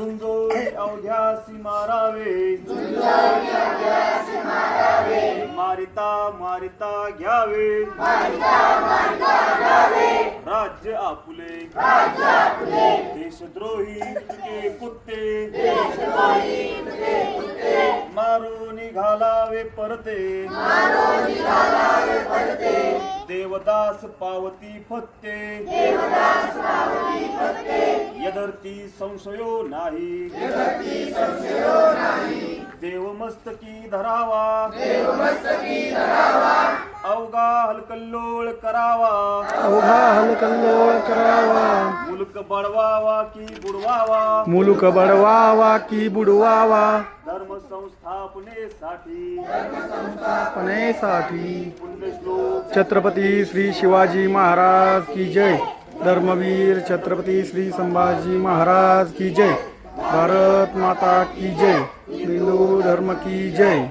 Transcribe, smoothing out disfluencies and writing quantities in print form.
झुंजोळी अवघ्यासी मारावे मारिता मारिता घ्यावे राज्य आपुले देशद्रोही तुझे कुत्ते मारून घालावे परते देवदास पावती फत्ते यधर्ती संशयो नाही देवमस्तकी धरावा अवघा हलकल्लोळ करावा मुलक बळवावा की बुडवावा धर्म संस्थापनेसाठी पुण्यश्लोक छत्रपती श्री शिवाजी महाराज की जय। धर्मवीर छत्रपती श्री संभाजी महाराज की जय। भारत माता की जय। हिंदू धर्म की जय।